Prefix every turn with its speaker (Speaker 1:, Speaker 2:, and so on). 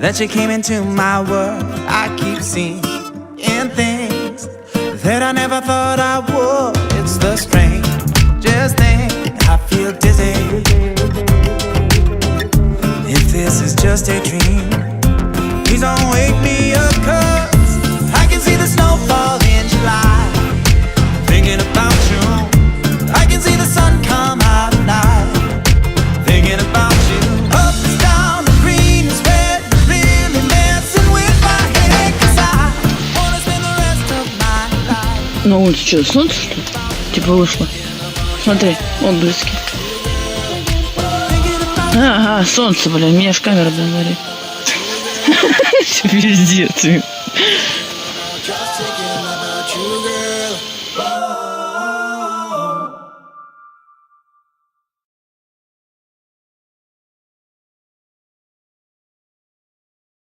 Speaker 1: that you came into my world. I keep seeing things that I never thought I would. It's the strangest thing. I feel dizzy. If this is just a dream, please don't wake me up, 'cause I can see the snowfall in July. Thinking about you, I can see the sun come out at night. Thinking about you, up is down, the green is red, really messing with my head, 'cause I wanna spend the rest of my life.
Speaker 2: На улице что, солнце что ли? Типа вышло. Смотри, отблески. Ага, солнце, блин, меня аж камера говорит. Пиздец.
Speaker 1: Just thinking about you, girl.